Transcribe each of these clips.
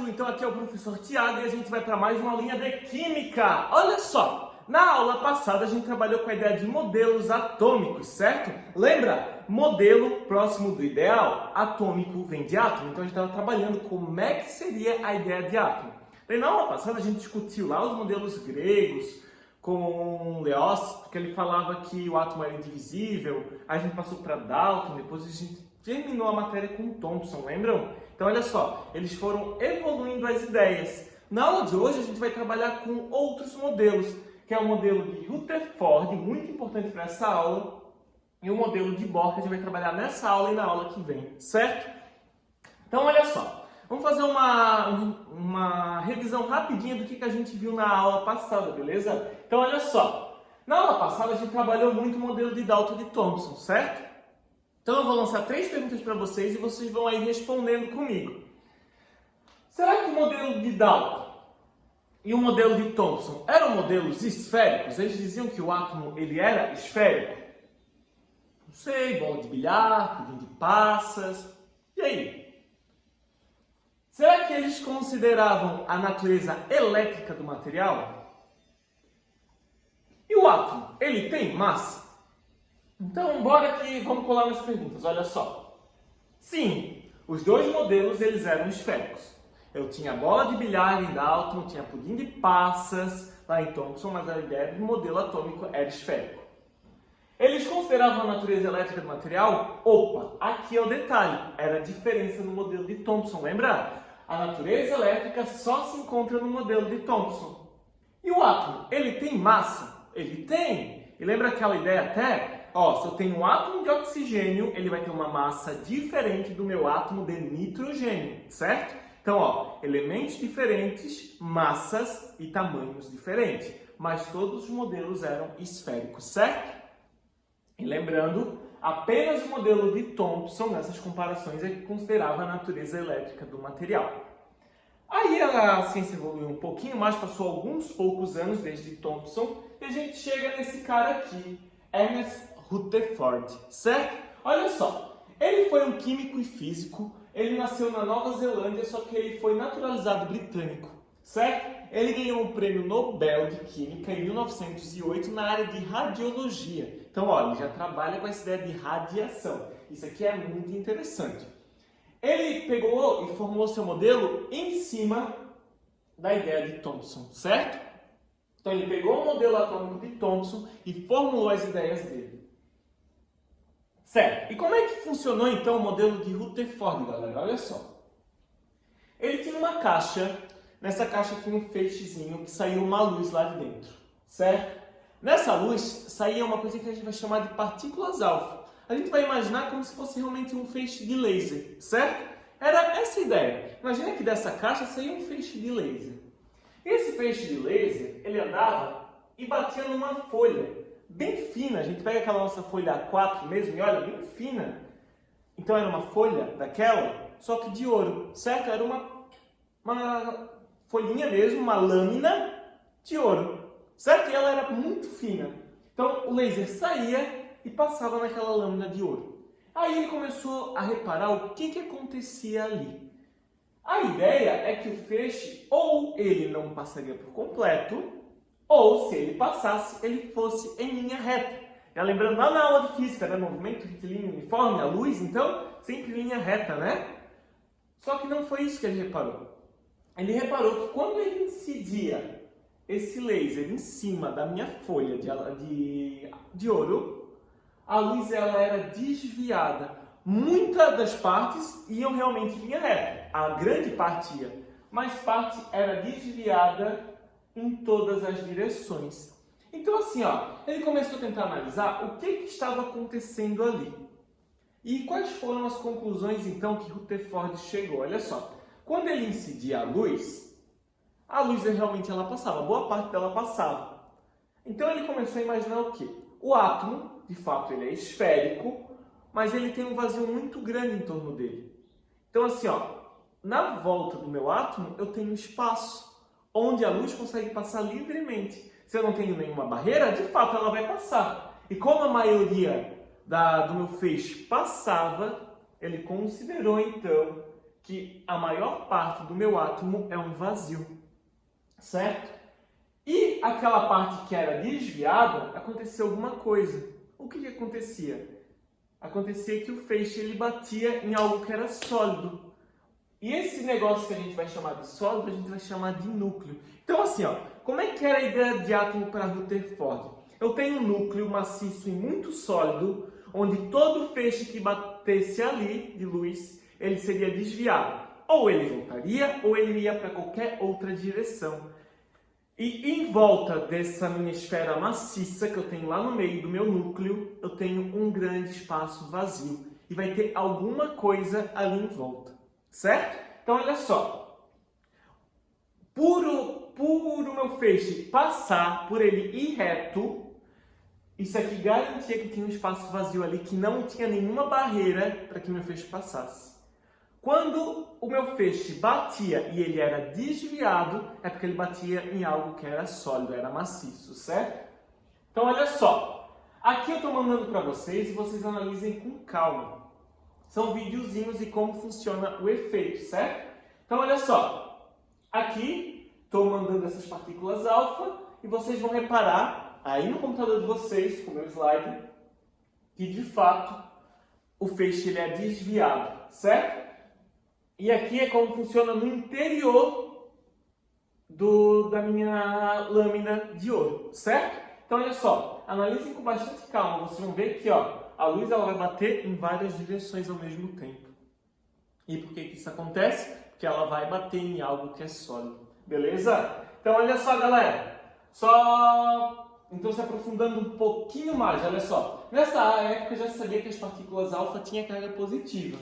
turma, então aqui é o professor Tiago e a gente vai para mais uma linha de Química. Olha só, na aula passada a gente trabalhou com a ideia de modelos atômicos, certo? Lembra? Modelo próximo do ideal, atômico vem de átomo, então a gente estava trabalhando como é que seria a ideia de átomo. Daí na aula passada a gente discutiu lá os modelos gregos com Leócito, que ele falava que o átomo era indivisível, aí a gente passou para Dalton, depois a gente terminou a matéria com Thomson, lembram? Então, olha só, eles foram evoluindo as ideias. Na aula de hoje, a gente vai trabalhar com outros modelos, que é o modelo de Rutherford, muito importante para essa aula, e o modelo de Bohr, que a gente vai trabalhar nessa aula e na aula que vem, certo? Então, olha só, vamos fazer uma revisão rapidinha do que a gente viu na aula passada, beleza? Então, olha só, na aula passada a gente trabalhou muito o modelo de Dalton e de Thomson, certo? Então eu vou lançar 3 perguntas para vocês e vocês vão aí respondendo comigo. Será que o modelo de Dalton e o modelo de Thomson eram modelos esféricos? Eles diziam que o átomo ele era esférico? Não sei, bola de bilhar, pudim de passas. E aí? Será que eles consideravam a natureza elétrica do material? E o átomo, ele tem massa? Então, bora que vamos colar nas perguntas, olha só. Sim, os dois modelos eles eram esféricos. Eu tinha bola de bilhar em Dalton, tinha pudim de passas lá em Thomson, mas a ideia do modelo atômico era esférico. Eles consideravam a natureza elétrica do material? Opa, aqui é o detalhe, era a diferença no modelo de Thomson, lembra? A natureza elétrica só se encontra no modelo de Thomson. E o átomo, ele tem massa? Ele tem! E lembra aquela ideia até? Ó, se eu tenho um átomo de oxigênio, ele vai ter uma massa diferente do meu átomo de nitrogênio, certo? Então, ó, elementos diferentes, massas e tamanhos diferentes. Mas todos os modelos eram esféricos, certo? E lembrando, apenas o modelo de Thomson, nessas comparações, é que considerava a natureza elétrica do material. Aí a ciência evoluiu um pouquinho mais, passou alguns poucos anos desde Thomson, e a gente chega nesse cara aqui, Ernest Rutherford, certo? Olha só, ele foi um químico e físico, ele nasceu na Nova Zelândia, só que ele foi naturalizado britânico, certo? Ele ganhou um prêmio Nobel de Química em 1908 na área de radiologia. Então, olha, ele já trabalha com essa ideia de radiação. Isso aqui é muito interessante. Ele pegou e formulou seu modelo em cima da ideia de Thomson, certo? Então, ele pegou o modelo atômico de Thomson e formulou as ideias dele. Certo. E como é que funcionou, então, o modelo de Rutherford, galera? Olha só. Ele tinha uma caixa, nessa caixa tinha um feixezinho que saía uma luz lá de dentro, certo? Nessa luz saía uma coisa que a gente vai chamar de partículas alfa. A gente vai imaginar como se fosse realmente um feixe de laser, certo? Era essa a ideia. Imagina que dessa caixa saía um feixe de laser. Esse feixe de laser, ele andava e batia numa folha bem fina. A gente pega aquela nossa folha A4 mesmo e olha, bem fina. Então era uma folha daquela, só que de ouro, certo? Era uma folhinha mesmo, uma lâmina de ouro, certo? E ela era muito fina. Então o laser saía e passava naquela lâmina de ouro. Aí ele começou a reparar o que acontecia ali. A ideia é que o feixe, ou ele não passaria por completo, ou se ele passasse, ele fosse em linha reta. Já lembrando lá na aula de física, né? Movimento retilíneo uniforme, a luz, então, sempre em linha reta, né? Só que não foi isso que ele reparou. Ele reparou que quando ele incidia esse laser em cima da minha folha de ouro, a luz ela era desviada. Muitas das partes iam realmente em linha reta. A grande parte ia, mas parte era desviada em todas as direções. Então assim, ó, ele começou a tentar analisar o que estava acontecendo ali. E quais foram as conclusões então que Rutherford chegou? Olha só, quando ele incidia a luz realmente ela passava, boa parte dela passava. Então ele começou a imaginar o quê? O átomo, de fato, ele é esférico, mas ele tem um vazio muito grande em torno dele. Então assim, ó, na volta do meu átomo eu tenho espaço, onde a luz consegue passar livremente. Se eu não tenho nenhuma barreira, de fato ela vai passar. E como a maioria do meu feixe passava, ele considerou então que a maior parte do meu átomo é um vazio, certo? E aquela parte que era desviada, aconteceu alguma coisa. O que acontecia? Acontecia que o feixe ele batia em algo que era sólido. E esse negócio que a gente vai chamar de sólido, a gente vai chamar de núcleo. Então assim, ó, como é que era a ideia de átomo para Rutherford? Eu tenho um núcleo maciço e muito sólido, onde todo feixe que batesse ali, de luz, ele seria desviado. Ou ele voltaria, ou ele ia para qualquer outra direção. E em volta dessa minha esfera maciça que eu tenho lá no meio do meu núcleo, eu tenho um grande espaço vazio. E vai ter alguma coisa ali em volta. Certo? Então, olha só. Por o meu feixe passar, por ele ir reto, isso aqui garantia que tinha um espaço vazio ali, que não tinha nenhuma barreira para que meu feixe passasse. Quando o meu feixe batia e ele era desviado, é porque ele batia em algo que era sólido, era maciço, certo? Então, olha só. Aqui eu estou mandando para vocês e vocês analisem com calma. São videozinhos de como funciona o efeito, certo? Então, olha só. Aqui, estou mandando essas partículas alfa e vocês vão reparar, aí no computador de vocês, com o meu slide, que de fato o feixe ele é desviado, certo? E aqui é como funciona no interior da minha lâmina de ouro, certo? Então, olha só, analisem com bastante calma, vocês vão ver que a luz ela vai bater em várias direções ao mesmo tempo. E por que isso acontece? Porque ela vai bater em algo que é sólido, beleza? Então, olha só, galera, então se aprofundando um pouquinho mais, olha só, nessa época já sabia que as partículas alfa tinham carga positiva.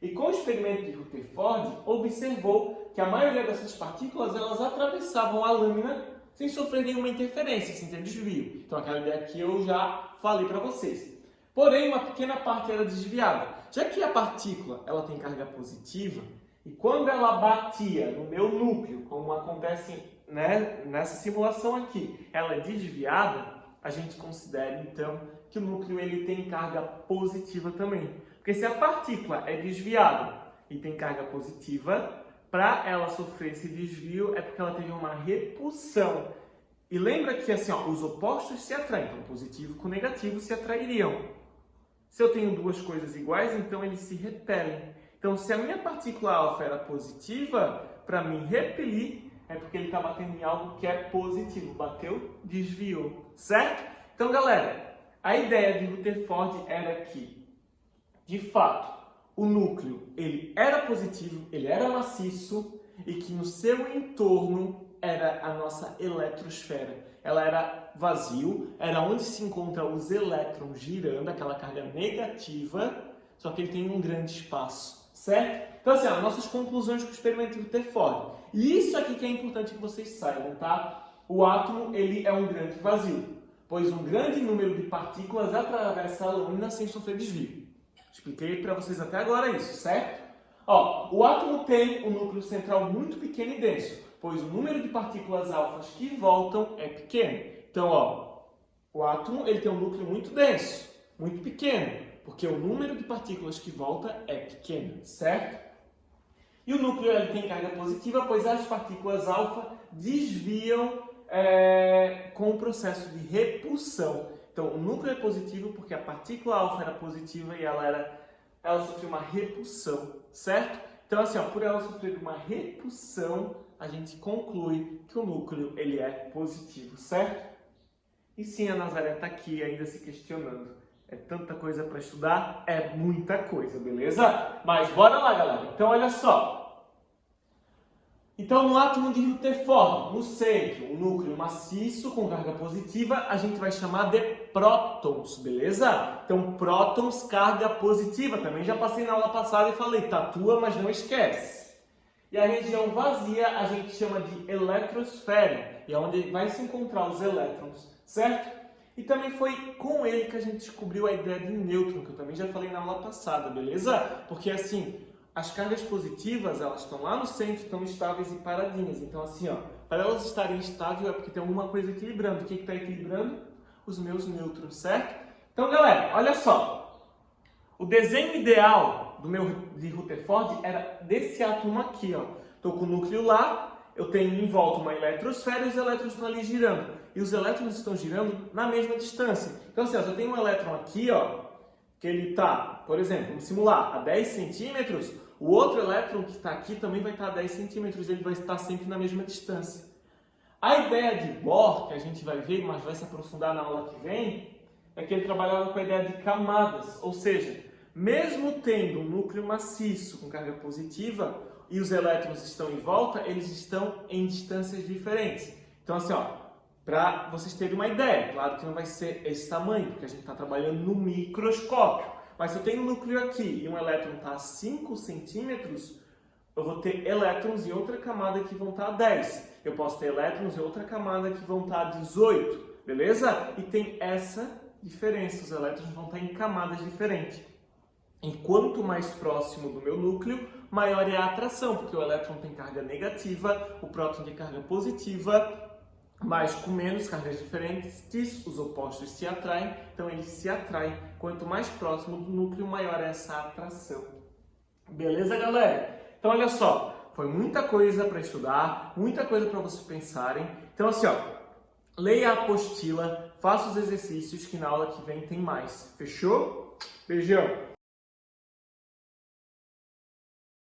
E com o experimento de Rutherford, observou que a maioria dessas partículas elas atravessavam a lâmina sem sofrer nenhuma interferência, sem ter desvio. Então aquela ideia aqui eu já falei para vocês. Porém, uma pequena parte era desviada. Já que a partícula ela tem carga positiva, e quando ela batia no meu núcleo, como acontece nessa simulação aqui, ela é desviada, a gente considera então que o núcleo ele tem carga positiva também. Porque se a partícula é desviada e tem carga positiva, para ela sofrer esse desvio é porque ela teve uma repulsão. E lembra que assim, os opostos se atraem, então positivo com negativo se atrairiam. Se eu tenho duas coisas iguais, então eles se repelem. Então se a minha partícula alfa era positiva, para me repelir é porque ele está batendo em algo que é positivo. Bateu, desviou, certo? Então galera, a ideia de Rutherford era que de fato, o núcleo ele era positivo, ele era maciço e que no seu entorno era a nossa eletrosfera. Ela era vazio, era onde se encontram os elétrons girando, aquela carga negativa, só que ele tem um grande espaço, certo? Então assim, nossas conclusões com o experimento de Rutherford. E isso aqui que é importante que vocês saibam, tá? O átomo ele é um grande vazio, pois um grande número de partículas atravessa a lâmina sem sofrer desvio. Expliquei para vocês até agora isso, certo? O átomo tem um núcleo central muito pequeno e denso, pois o número de partículas alfas que voltam é pequeno. Então, o átomo ele tem um núcleo muito denso, muito pequeno, porque o número de partículas que volta é pequeno, certo? E o núcleo ele tem carga positiva, pois as partículas alfa desviam com o processo de repulsão. Então, o núcleo é positivo porque a partícula alfa era positiva e ela sofreu uma repulsão, certo? Então, assim, por ela sofrer uma repulsão, a gente conclui que o núcleo ele é positivo, certo? E sim, a Nazaré está aqui ainda se questionando. É tanta coisa para estudar? É muita coisa, beleza? Mas bora lá, galera. Então, olha só. Então, no átomo de Rutherford, no centro, um núcleo maciço com carga positiva, a gente vai chamar de prótons, beleza? Então, prótons, carga positiva. Também já passei na aula passada e falei, tatua, mas não esquece. E a região vazia a gente chama de eletrosfera, e é onde vai se encontrar os elétrons, certo? E também foi com ele que a gente descobriu a ideia de nêutron, que eu também já falei na aula passada, beleza? Porque assim, as cargas positivas, elas estão lá no centro, estão estáveis e paradinhas. Então assim, para elas estarem estáveis é porque tem alguma coisa equilibrando. O que está equilibrando? Os meus nêutrons, certo? Então galera, olha só. O desenho ideal do meu de Rutherford era desse átomo aqui, ó. Estou com o núcleo lá, eu tenho em volta uma eletrosfera e os elétrons estão ali girando. E os elétrons estão girando na mesma distância. Então, assim, ó, se eu tenho um elétron aqui, ó, que ele está, por exemplo, vamos simular, a 10 centímetros, o outro elétron que está aqui também vai estar a 10 centímetros, ele vai estar sempre na mesma distância. A ideia de Bohr, que a gente vai ver, mas vai se aprofundar na aula que vem, é que ele trabalhava com a ideia de camadas, ou seja, mesmo tendo um núcleo maciço com carga positiva e os elétrons estão em volta, eles estão em distâncias diferentes. Então, assim, ó, para vocês terem uma ideia, claro que não vai ser esse tamanho, porque a gente está trabalhando no microscópio, mas se eu tenho um núcleo aqui e um elétron está a 5 centímetros, eu vou ter elétrons em outra camada que vão estar a 10. Eu posso ter elétrons em outra camada que vão estar a 18, beleza? E tem essa diferença, os elétrons vão estar em camadas diferentes. E quanto mais próximo do meu núcleo, maior é a atração, porque o elétron tem carga negativa, o próton tem carga positiva, mas com menos cargas diferentes, os opostos se atraem, então eles se atraem. Quanto mais próximo do núcleo, maior é essa atração. Beleza, galera? Então, olha só, foi muita coisa para estudar, muita coisa para vocês pensarem. Então, assim, ó, leia a apostila, faça os exercícios que na aula que vem tem mais. Fechou? Beijão!